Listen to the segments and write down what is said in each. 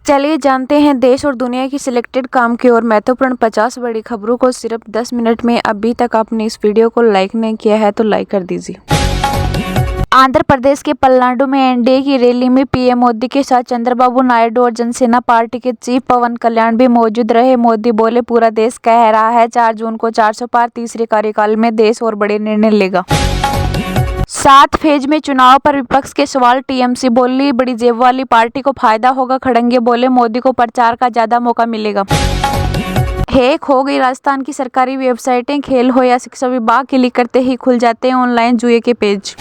चलिए जानते हैं देश और दुनिया की सिलेक्टेड काम की और महत्वपूर्ण 50 बड़ी खबरों को सिर्फ 10 मिनट में। अभी तक आपने इस वीडियो को लाइक नहीं किया है तो लाइक कर दीजिए। आंध्र प्रदेश के पलनाडु में एनडीए की रैली में पीएम मोदी के साथ चंद्रबाबू नायडू और जनसेना पार्टी के चीफ पवन कल्याण भी मौजूद रहे। मोदी बोले, पूरा देश कह रहा है 4 जून को 400 पार, तीसरे कार्यकाल में देश और बड़े निर्णय लेगा। 7 फेज में चुनाव पर विपक्ष के सवाल, टीएमसी बोली बड़ी जेब वाली पार्टी को फायदा होगा। खड़गे बोले, मोदी को प्रचार का ज्यादा मौका मिलेगा। हैक हो गई राजस्थान की सरकारी वेबसाइटें, खेल हो या शिक्षा विभाग, क्लिक करते ही खुल जाते हैं ऑनलाइन जुए के पेज।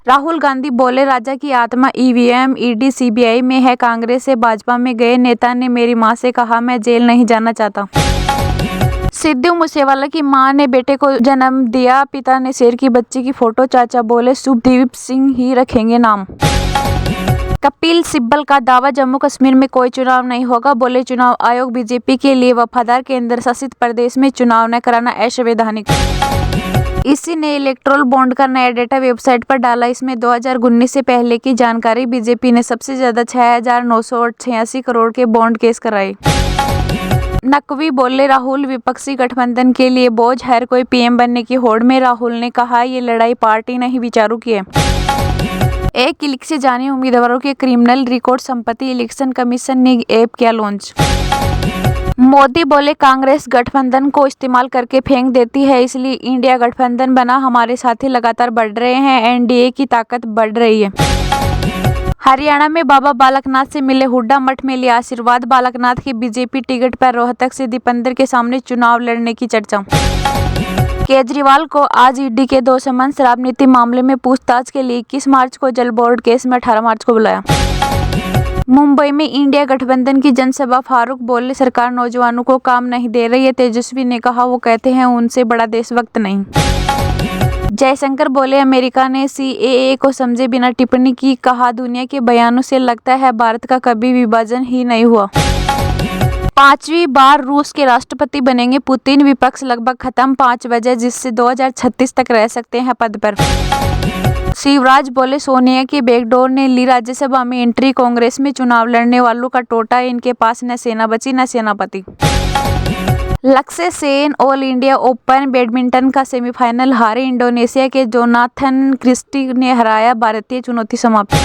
राहुल गांधी बोले, राजा की आत्मा ईवीएम ईडी सीबीआई में है। कांग्रेस से भाजपा में गए नेता ने मेरी मां से कहा, मैं जेल नहीं जाना चाहता। सिद्धू मूसेवाला की मां ने बेटे को जन्म दिया, पिता ने शेर की बच्ची की फोटो, चाचा बोले शुभदीप सिंह ही रखेंगे नाम। कपिल सिब्बल का दावा, जम्मू कश्मीर में कोई चुनाव नहीं होगा। बोले, चुनाव आयोग बीजेपी के लिए वफादार, केंद्र शासित प्रदेश में चुनाव न कराना असंवैधानिक। इसी ने इलेक्ट्रोल बॉन्ड का नया डेटा वेबसाइट पर डाला। इसमें 2019 से पहले की जानकारी। बीजेपी ने सबसे ज्यादा 6,986 करोड़ के बॉन्ड केस कराए। नकवी बोले, राहुल विपक्षी गठबंधन के लिए बोझ, हर कोई पीएम बनने की होड़ में। राहुल ने कहा, ये लड़ाई पार्टी नहीं विचारों की है। एक क्लिक से जानिए उम्मीदवारों के क्रिमिनल रिकॉर्ड, संपत्ति। इलेक्शन कमीशन ने ऐप किया लॉन्च। मोदी बोले, कांग्रेस गठबंधन को इस्तेमाल करके फेंक देती है, इसलिए इंडिया गठबंधन बना। हमारे साथी लगातार बढ़ रहे हैं, एनडीए की ताकत बढ़ रही है। हरियाणा में बाबा बालकनाथ से मिले हुड्डा, मठ में लिया आशीर्वाद। बालकनाथ की बीजेपी टिकट पर रोहतक से दीपेंद्र के सामने चुनाव लड़ने की चर्चा। केजरीवाल को आज ईडी के 2 समन, शराब नीति मामले में पूछताछ के लिए 21 मार्च को, जल बोर्ड केस में 18 मार्च को बुलाया। मुंबई में इंडिया गठबंधन की जनसभा, फारूक बोले, सरकार नौजवानों को काम नहीं दे रही है। तेजस्वी ने कहा, वो कहते हैं उनसे बड़ा देशभक्त नहीं। जयशंकर बोले, अमेरिका ने सीएए को समझे बिना टिप्पणी की। कहा, दुनिया के बयानों से लगता है भारत का कभी विभाजन ही नहीं हुआ। 5वीं बार रूस के राष्ट्रपति बनेंगे पुतिन, विपक्ष लगभग खत्म। 5 वजह जिससे 2036 तक रह सकते हैं पद पर। शिवराज बोले, सोनिया के बैकडोर ने ली राज्यसभा में एंट्री। कांग्रेस में चुनाव लड़ने वालों का टोटा, इनके पास न सेना बची न सेनापति। लक्ष्य Sen all India open badminton का सेमीफाइनल हारे। इंडोनेशिया के जोनाथन क्रिस्टी ने हराया। भारतीय चुनौती समाप्त।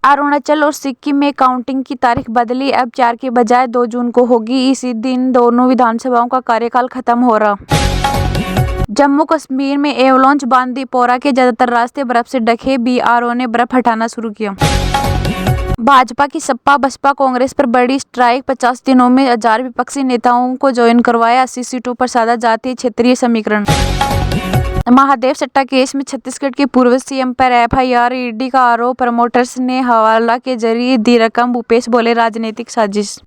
अरुणाचल और सिक्किम में काउंटिंग की तारीख बदली, अब 4 के बजाय 2 जून को होगी। इसी दिन दोनों विधानसभाओं का कार्यकाल खत्म हो रहा। जम्मू कश्मीर में एवलांच, बांदीपोरा के ज्यादातर रास्ते बर्फ से ढके। बीआरओ ने बर्फ हटाना शुरू किया। भाजपा की सपा बसपा कांग्रेस पर बड़ी स्ट्राइक, 50 दिनों में 1000 विपक्षी नेताओं को ज्वाइन करवाया। 80 सीटों पर साधा जातीय क्षेत्रीय समीकरण। महादेव सट्टा केस में छत्तीसगढ़ के पूर्व सीएम पर एफआईआर, ईडी का आरोप। प्रमोटर्स ने हवाला के जरिए दी रकम। भूपेश बोले, राजनीतिक साजिश।